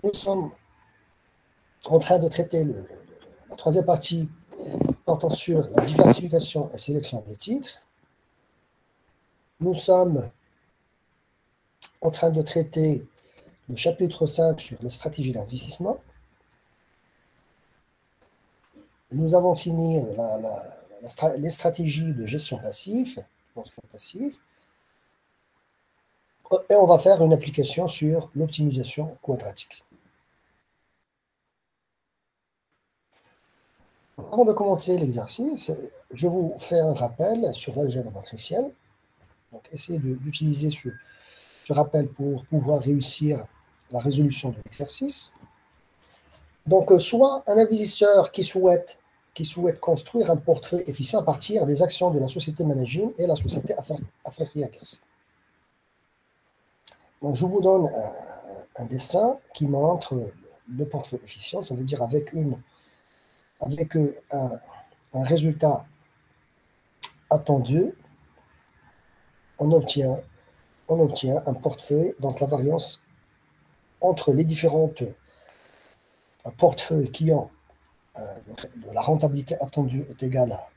Nous sommes en train de traiter la troisième partie portant sur la diversification et sélection des titres. Nous sommes en train de traiter le chapitre 5 sur les stratégies d'investissement. Nous avons fini les stratégies de gestion passive, et on va faire une application sur l'optimisation quadratique. Avant de commencer l'exercice, je vous fais un rappel sur l'algèbre matricielle. Donc, essayez d'utiliser ce rappel pour pouvoir réussir la résolution de l'exercice. Donc, soit un investisseur qui souhaite construire un portefeuille efficient à partir des actions de la société Managing et la société Aflac. Donc, je vous donne un dessin qui montre le portefeuille efficient, ça veut dire avec un résultat attendu, on obtient un portefeuille, donc la variance entre les différentes portefeuilles qui ont la rentabilité attendue est égale à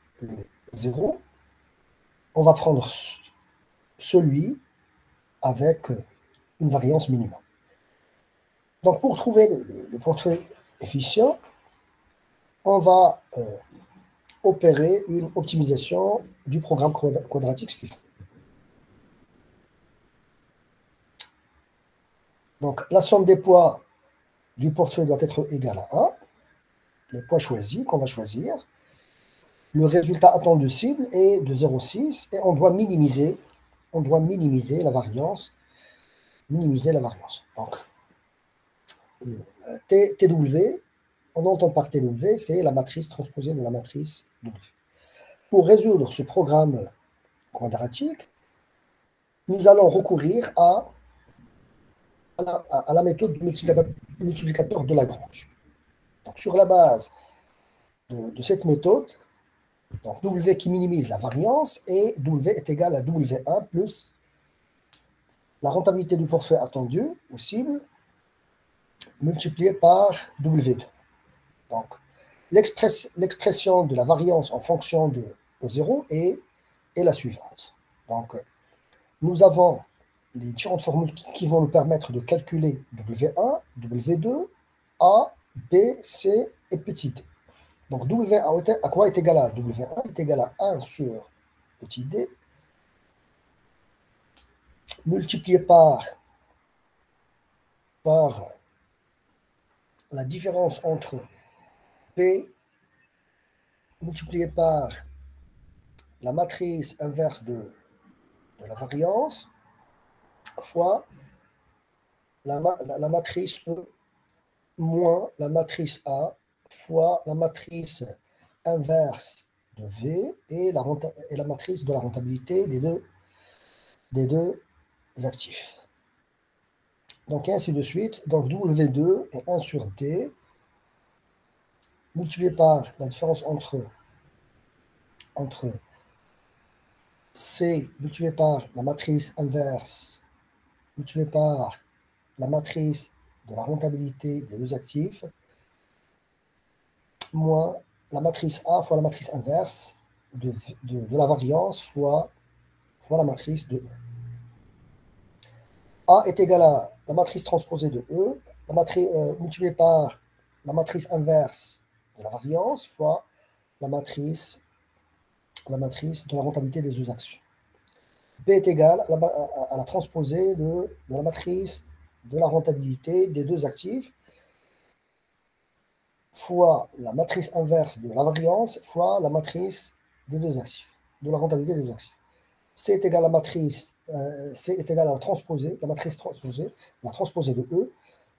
0. On va prendre celui avec une variance minimum. Donc, pour trouver le portefeuille efficient, on va opérer une optimisation du programme quadratique suivant. Donc, la somme des poids du portefeuille doit être égale à 1. Les poids choisis qu'on va choisir. Le résultat attendu cible est de 0,6 et on doit minimiser la variance. Donc, TW, on entend par TW, c'est la matrice transposée de la matrice W. Pour résoudre ce programme quadratique, nous allons recourir à la méthode du multiplicateur de Lagrange. Donc, sur la base de cette méthode, donc W qui minimise la variance et W est égal à W1 plus la rentabilité du portefeuille attendu ou cible multiplié par W2. Donc, l'expression de la variance en fonction de 0 est la suivante. Donc, nous avons les différentes formules qui vont nous permettre de calculer W1, W2, A, B, C et petit d. Donc, W1 à quoi est égal à W1 est égal à 1 sur petit d multiplié par la différence entre P multiplié par la matrice inverse de la variance fois la matrice E moins la matrice A fois la matrice inverse de V et la matrice de la rentabilité des deux actifs. Donc, ainsi de suite. Donc, W2 est 1 sur D multiplié par la différence entre C multiplié par la matrice inverse multiplié par la matrice de la rentabilité des deux actifs moins la matrice A fois la matrice inverse de la variance fois la matrice de E. A est égal à la matrice transposée de E, multipliée par la matrice inverse de la variance fois la matrice de la rentabilité des deux actions. B est égal à la transposée de la matrice de la rentabilité des deux actifs fois la matrice inverse de la variance fois la matrice des deux actifs, de la rentabilité des deux actifs. C est égal à la transposée, la matrice transposée de E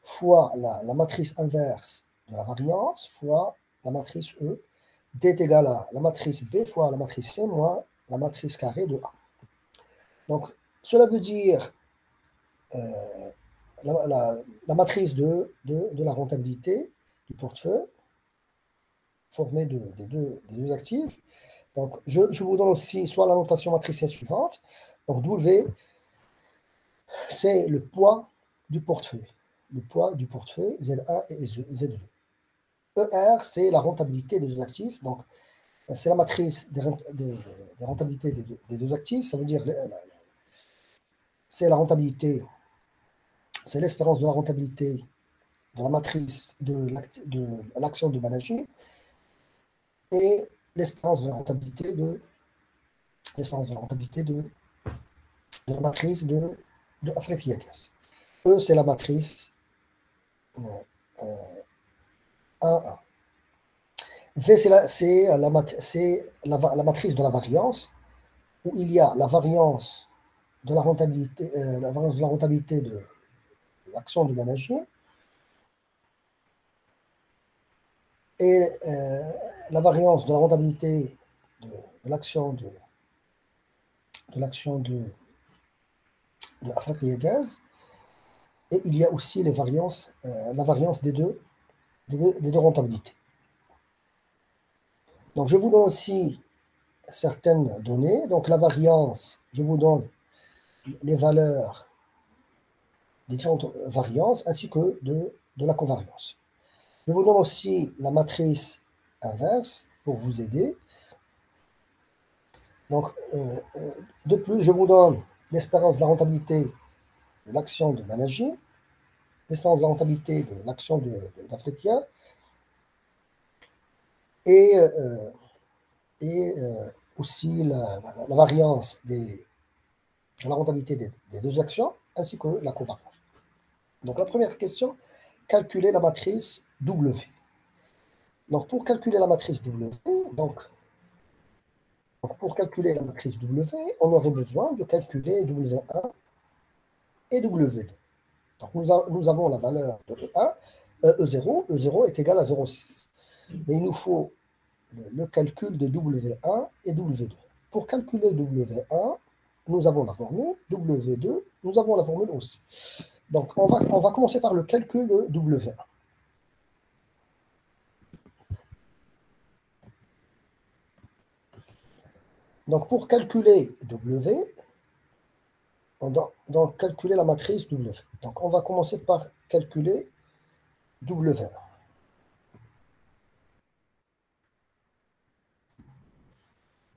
fois la matrice inverse de la variance fois la matrice E. D est égal à la matrice B fois la matrice C moins la matrice carrée de A. Donc, cela veut dire la matrice de la rentabilité du portefeuille formée des deux actifs. Donc, je vous donne aussi soit la notation matricielle suivante. Donc, W, c'est le poids du portefeuille. le poids du portefeuille Z1 et Z2. ER, c'est la rentabilité des deux actifs. Donc, c'est la matrice des rentabilités des deux actifs. Ça veut dire c'est la rentabilité, c'est l'espérance de la rentabilité de la matrice de l'action de manager et l'espérance de la rentabilité de la matrice de Afrique-Yagas. E, c'est la matrice 1. V, c'est la matrice de la variance, où il y a la variance de la rentabilité, de l'action du manager et la variance de la rentabilité de l'action de Afrique-Gaz. Et il y a aussi la variance des deux rentabilités. Donc, je vous donne aussi certaines données. Donc, la variance, je vous donne les valeurs des différentes variances ainsi que de la covariance. Je vous donne aussi la matrice inverse pour vous aider. Donc, de plus, je vous donne l'espérance de la rentabilité de l'action de manager, l'espérance de la rentabilité de l'action d'Africa et aussi la variance de la rentabilité des deux actions ainsi que la covariance. Donc, la première question, calculer la matrice W. Donc, pour calculer la matrice W, pour calculer la matrice W, on aurait besoin de calculer W1 et W2. Donc, nous avons la valeur de E1, E0. E0 est égal à 0,6. Mais il nous faut le calcul de W1 et W2. Pour calculer W1, nous avons la formule. W2, nous avons la formule aussi. Donc, on va commencer par le calcul de W1. Donc, pour calculer W, donc calculer la matrice W. Donc, on va commencer par calculer W1.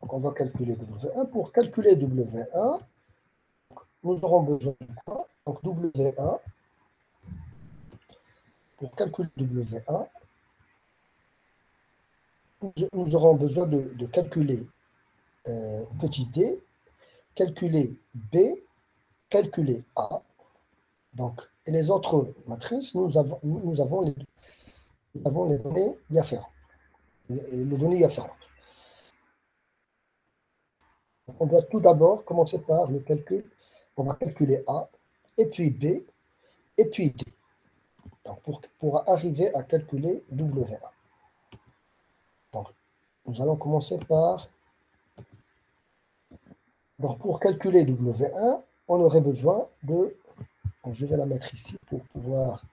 Donc, on va calculer W1. Pour calculer W1, nous aurons besoin de quoi? Donc, W1, pour calculer W1, nous aurons besoin de calculer petit d, calculer B, calculer A. Donc, et les autres matrices, nous avons les données y afférentes. Les données y afférentes. Donc, on doit tout d'abord commencer par le calcul. On va calculer A, et puis B, et puis D. Donc, pour arriver à calculer W1. Donc, nous allons commencer par... Donc, pour calculer W1, on aurait besoin de... Donc, je vais la mettre ici pour pouvoir...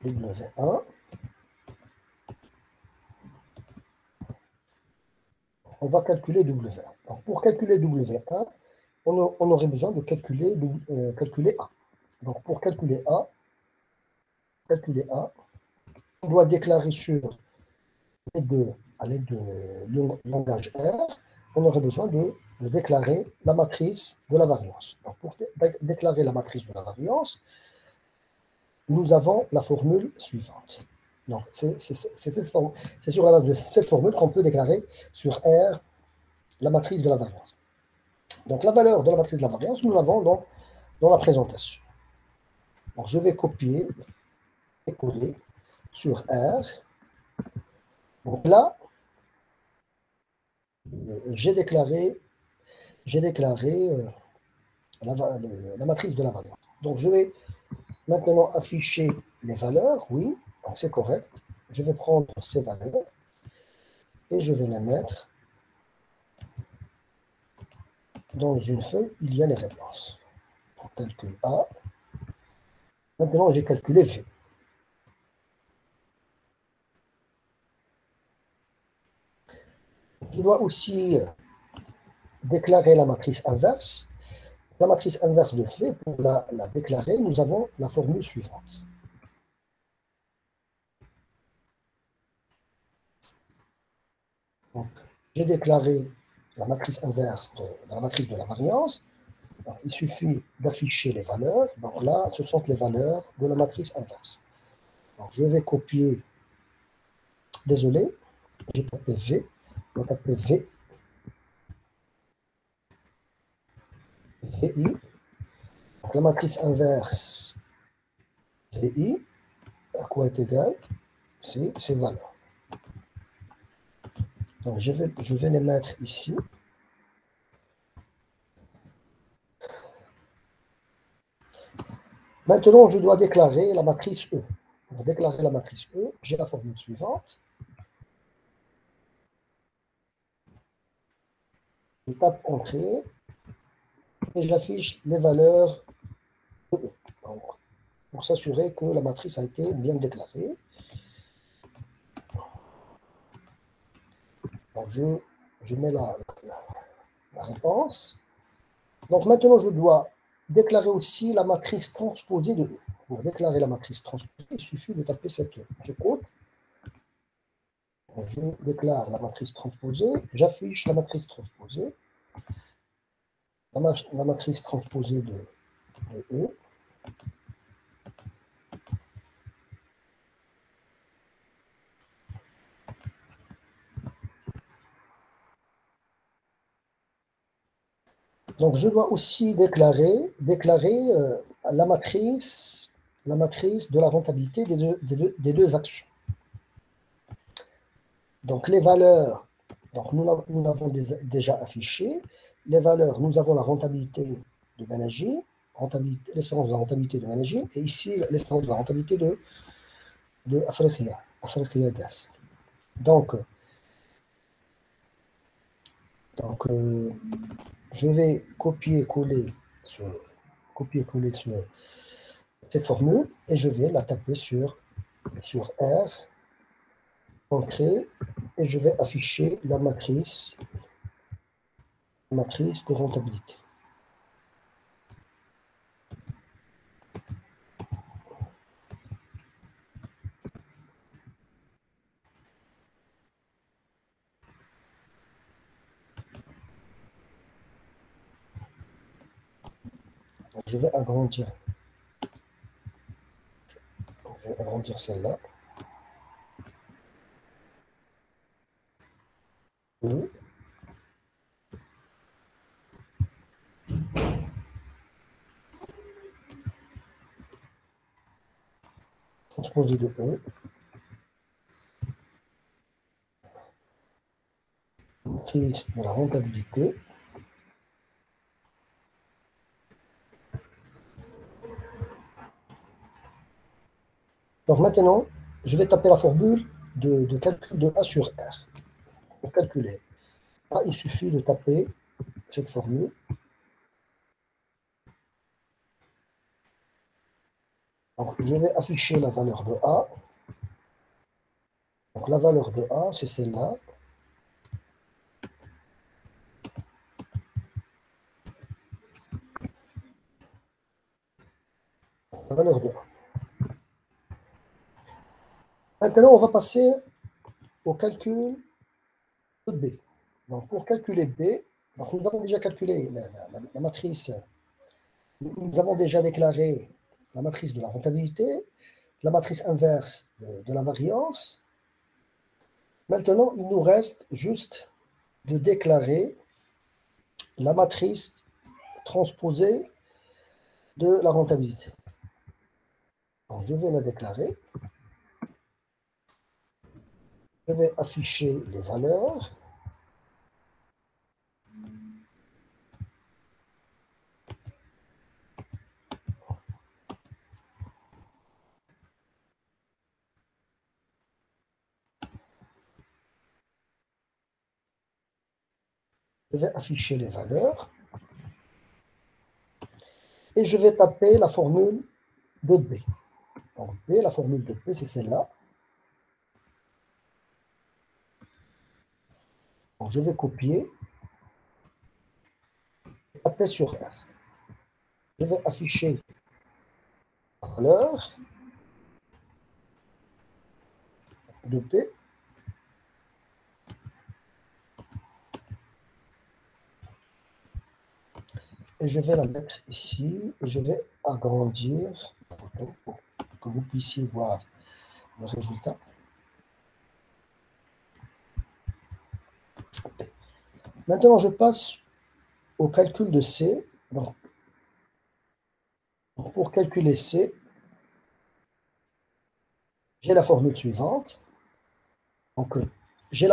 W1. On va calculer W1. Donc, pour calculer W1, on aurait besoin de calculer A. Donc, pour calculer A, on doit déclarer sur à l'aide de langage R, on aurait besoin de déclarer la matrice de la variance. Donc, pour déclarer la matrice de la variance, nous avons la formule suivante. Donc, c'est sur la base de cette formule qu'on peut déclarer sur R la matrice de la variance. Donc, la valeur de la matrice de la variance, nous l'avons dans la présentation. Donc, je vais copier et coller sur R. Donc là, j'ai déclaré la matrice de la variance. Donc, je vais maintenant afficher les valeurs. Oui, donc c'est correct. Je vais prendre ces valeurs et je vais les mettre dans une feuille. Il y a les réponses. On calcule A. Maintenant, j'ai calculé V. Je dois aussi déclarer la matrice inverse. La matrice inverse de fait, pour la déclarer, nous avons la formule suivante. Donc, j'ai déclaré la matrice inverse de la matrice de la variance. Donc, il suffit d'afficher les valeurs. Donc là, ce sont les valeurs de la matrice inverse. Donc, je vais copier, désolé, j'ai tapé V, je vais taper VI. Donc, la matrice inverse VI, à quoi est égal? C'est ces valeurs. Donc, je vais les mettre ici. Maintenant, je dois déclarer la matrice E. Pour déclarer la matrice E, j'ai la formule suivante. Je tape Entrée et j'affiche les valeurs de E. Donc, pour s'assurer que la matrice a été bien déclarée. Donc, je mets la réponse. Donc, maintenant, je dois déclarer aussi la matrice transposée de E. Pour déclarer la matrice transposée, il suffit de taper ce code. Donc, je déclare la matrice transposée, j'affiche la matrice transposée, la matrice transposée de E. Donc, je dois aussi déclarer la matrice de la rentabilité des deux actions. Donc, les valeurs, donc nous l'avons déjà affiché. Les valeurs, nous avons la rentabilité de Banerjee, l'espérance de la rentabilité de Banerjee, et ici, l'espérance de la rentabilité de Africa Gas. Donc je vais copier-coller cette formule et je vais la taper sur R, Entrée, et je vais afficher la matrice de rentabilité. Donc, je vais agrandir celle-là. E. Transposé de E. Matrice de la rentabilité. Donc maintenant, je vais taper la formule de calcul de A sur R. Pour calculer A, il suffit de taper cette formule. Donc, je vais afficher la valeur de A. Donc, la valeur de A, c'est celle-là. La valeur de A. Maintenant, on va passer au calcul de B. Donc, pour calculer B, donc nous avons déjà calculé la matrice. Nous avons déjà déclaré la matrice de la rentabilité, la matrice inverse de la variance. Maintenant, il nous reste juste de déclarer la matrice transposée de la rentabilité. Donc, je vais la déclarer. Je vais afficher les valeurs. Je vais afficher les valeurs. Et je vais taper la formule de B. Donc B, la formule de B, c'est celle-là. Donc, je vais copier, taper sur R. Je vais afficher la valeur de P. Et je vais la mettre ici. Et je vais agrandir la photo pour que vous puissiez voir le résultat. Maintenant, je passe au calcul de C. Donc, pour calculer C, j'ai la formule suivante. Donc, j'ai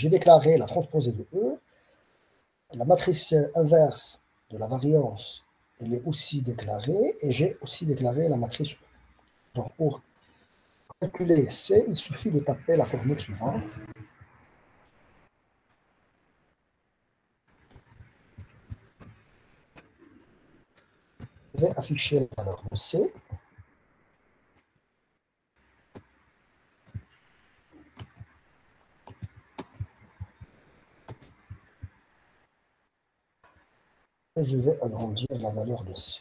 déclaré la transposée de E. La matrice inverse de la variance, elle est aussi déclarée. Et j'ai aussi déclaré la matrice E. Donc, pour calculer C, il suffit de taper la formule suivante. Je vais afficher la valeur de C. Et je vais agrandir la valeur de C.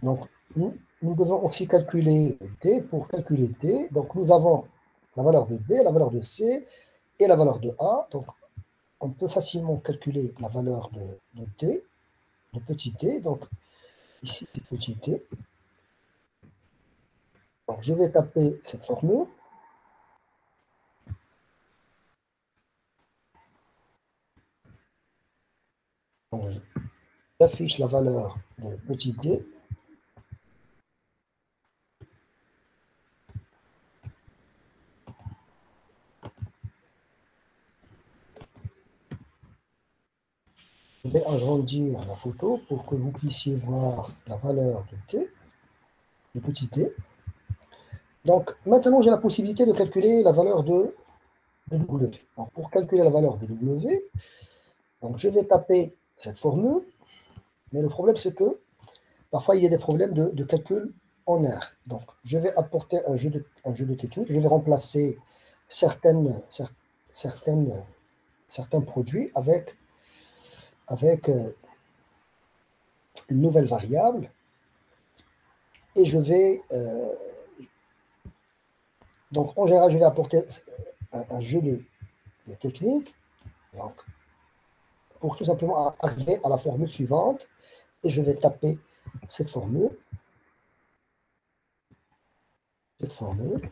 Donc, nous devons aussi calculer D. Pour calculer D, donc nous avons la valeur de B, la valeur de C et la valeur de A. Donc, on peut facilement calculer la valeur de D, de petit d. Donc, ici, petit d. Donc, je vais taper cette formule. Donc, j'affiche la valeur de petit d. Je vais agrandir la photo pour que vous puissiez voir la valeur de t, de petit t. Donc, maintenant, j'ai la possibilité de calculer la valeur de W. Donc, pour calculer la valeur de W, donc je vais taper cette formule, mais le problème, c'est que parfois, il y a des problèmes de calcul en R. Donc, je vais apporter un jeu de technique. Je vais remplacer certains produits avec une nouvelle variable. Et je vais... donc, en général, je vais apporter un jeu de technique. Donc, pour tout simplement arriver à la formule suivante. Et je vais taper cette formule. Cette formule.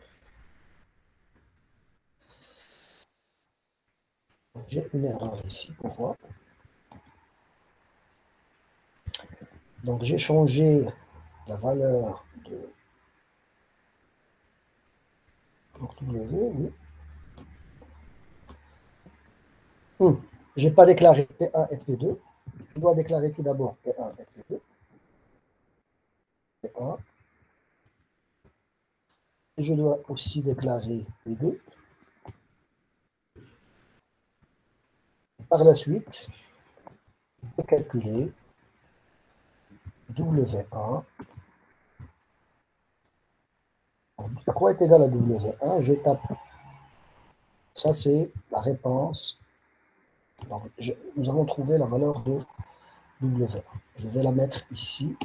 J'ai une erreur ici, pourquoi? Donc, j'ai changé la valeur de W, oui. Je n'ai pas déclaré P1 et P2. Je dois déclarer tout d'abord P1 et P2. P1. Et je dois aussi déclarer P2. Par la suite, je peux calculer W1. Quoi est égal à W1? Je tape. Ça, c'est la réponse. Donc, nous avons trouvé la valeur de W1. Je vais la mettre ici.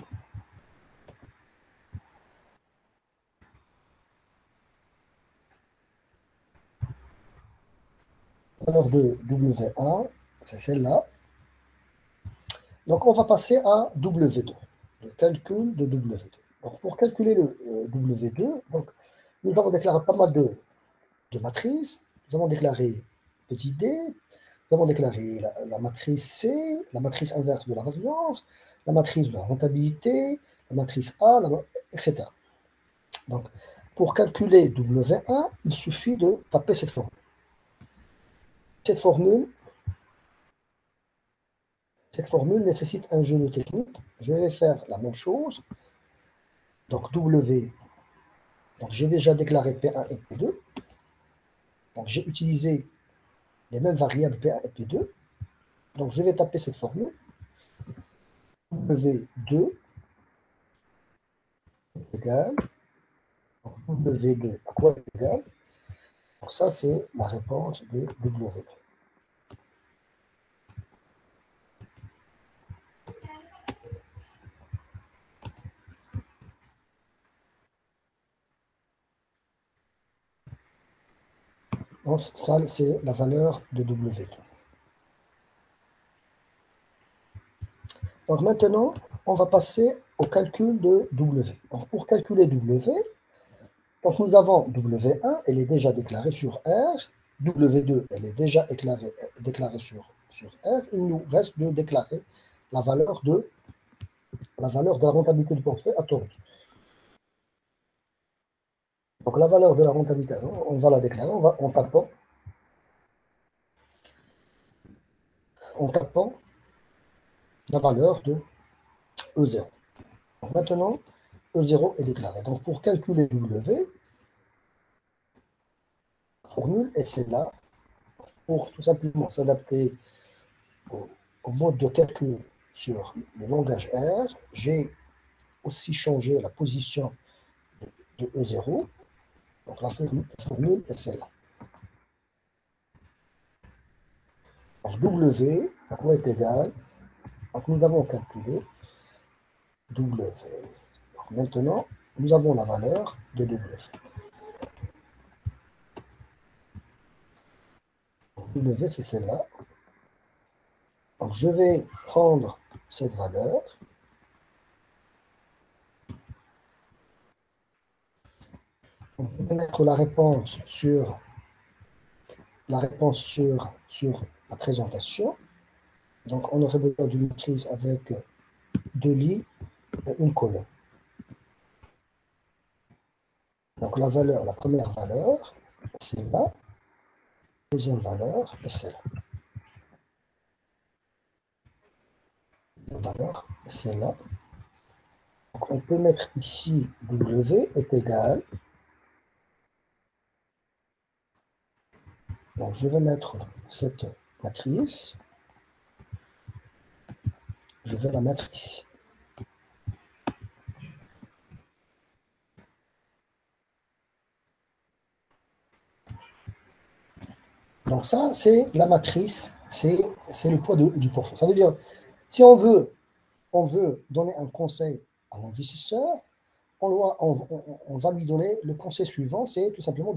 La valeur de W1, c'est celle-là. Donc, on va passer à W2, le calcul de W2. Donc, pour calculer le W2, donc, nous avons déclaré pas mal de matrices. Nous avons déclaré petit d, nous avons déclaré la matrice C, la matrice inverse de la variance, la matrice de la rentabilité, la matrice A, etc. Donc, pour calculer W1, il suffit de taper cette formule. Cette formule nécessite un jeu de technique. Je vais faire la même chose. Donc, W. Donc, j'ai déjà déclaré P1 et P2. Donc, j'ai utilisé les mêmes variables P1 et P2. Donc, je vais taper cette formule. W2. égal, W2 à quoi est égal? Donc ça, c'est la réponse de W2. Donc ça, c'est la valeur de W2. Donc maintenant, on va passer au calcul de W. Donc pour calculer W, donc nous avons W1, elle est déjà déclarée sur R. W2, elle est déjà déclarée sur R. Il nous reste de déclarer la valeur de la rentabilité du portefeuille attendue. Donc la valeur de la rentabilité, on va la déclarer en tapant la valeur de E0. Donc maintenant, E0 est déclaré. Donc pour calculer W, la formule est celle-là. Pour tout simplement s'adapter au mode de calcul sur le langage R, j'ai aussi changé la position de E0. Donc la formule est celle-là. Donc W est égal, donc nous avons calculé W. Donc maintenant, nous avons la valeur de W. W, c'est celle-là. Donc je vais prendre cette valeur. On peut mettre la réponse sur la présentation. Donc on aurait besoin d'une matrice avec deux lignes et une colonne. Donc la première valeur, c'est là. Deuxième valeur est celle-là. Deuxième valeur est celle-là. Donc on peut mettre ici W est égal. Donc je vais mettre cette matrice. Je vais la mettre ici. Donc ça, c'est la matrice, c'est le poids du portefeuille. Ça veut dire, si on veut donner un conseil à l'investisseur, on va lui donner le conseil suivant, c'est tout simplement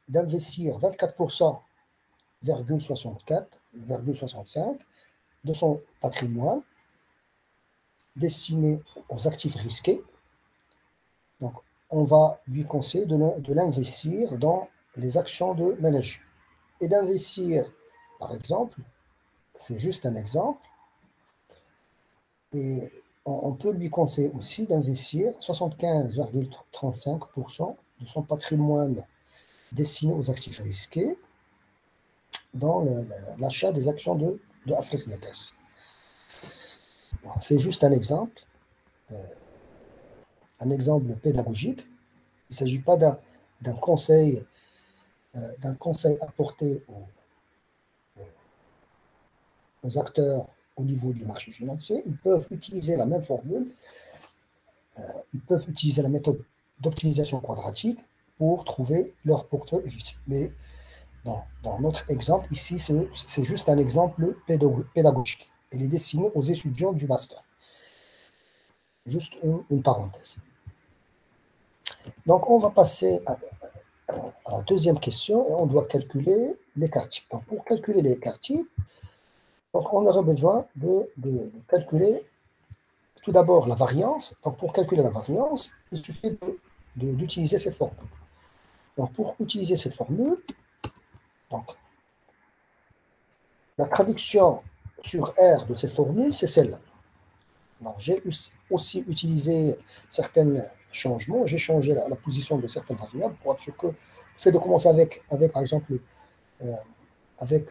d'investir 24,64,65 de son patrimoine destiné aux actifs risqués. Donc, on va lui conseiller de l'investir dans les actions de manager. Et d'investir, par exemple, c'est juste un exemple, et on peut lui conseiller aussi d'investir 75,35% de son patrimoine destiné aux actifs risqués dans l'achat des actions de Afrique. C'est juste un exemple pédagogique. Il ne s'agit pas d'un conseil apporté aux acteurs au niveau du marché financier. Ils peuvent utiliser la même formule, ils peuvent utiliser la méthode d'optimisation quadratique pour trouver leur portefeuille efficient. Mais dans notre exemple, ici, c'est juste un exemple pédagogique. Il est destiné aux étudiants du master. Juste une parenthèse. Donc, on va passer à la deuxième question et on doit calculer l'écart type. Donc, pour calculer l'écart type, donc on aurait besoin de calculer tout d'abord la variance. Donc, pour calculer la variance, il suffit d'utiliser cette formule. Donc, pour utiliser cette formule, donc, la traduction sur R de cette formule, c'est celle-là. Donc, j'ai aussi utilisé certains changements. J'ai changé la position de certaines variables pour être sûr que le fait de commencer avec par exemple, avec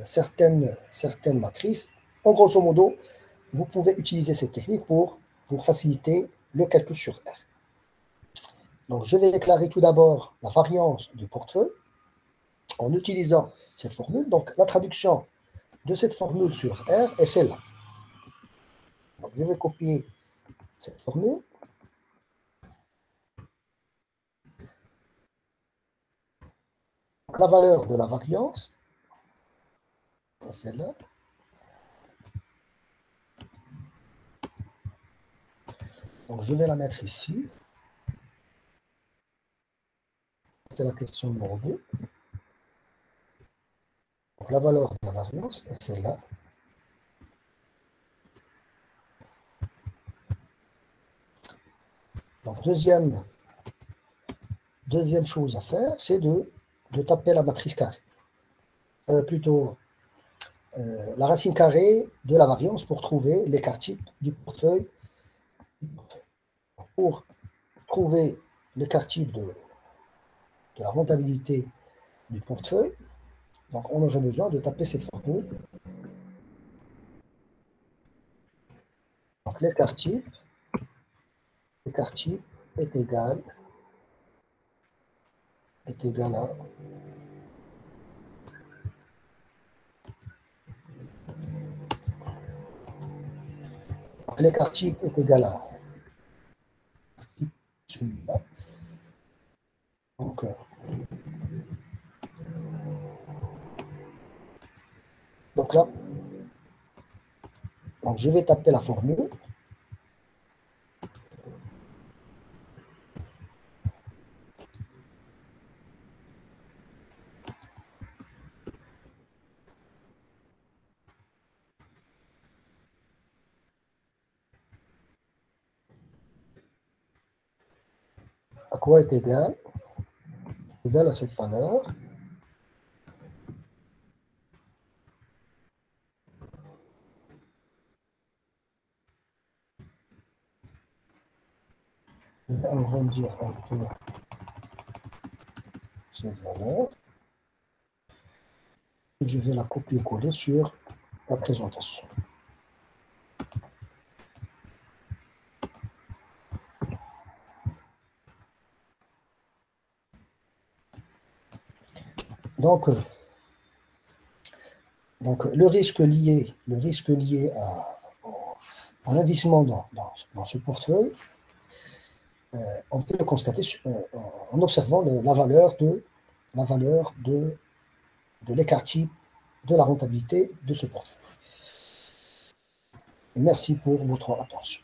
certaines matrices, en grosso modo, vous pouvez utiliser cette technique pour faciliter le calcul sur R. Donc, je vais déclarer tout d'abord la variance du portefeuille en utilisant cette formule. Donc, la traduction de cette formule sur R est celle-là. je vais copier cette formule. La valeur de la variance, c'est celle-là. Donc, je vais la mettre ici. C'est la question numéro 2. Donc, la valeur de la variance est celle-là. Donc, deuxième chose à faire, c'est de taper la matrice carrée. Plutôt, la racine carrée de la variance pour trouver l'écart type du portefeuille. Pour trouver l'écart type de la rentabilité du portefeuille, donc on aurait besoin de taper cette formule. Donc l'écart type est égal à l'écart type est égal à celui-là. Donc là, donc je vais taper la formule. À quoi est égal? Égal à cette valeur. Je vais agrandir un peu cette valeur. Et je vais la copier-coller sur la présentation. Donc le risque lié à l'investissement dans ce portefeuille, on peut le constater en observant la valeur de l'écart type de la rentabilité de ce portefeuille. Et merci pour votre attention.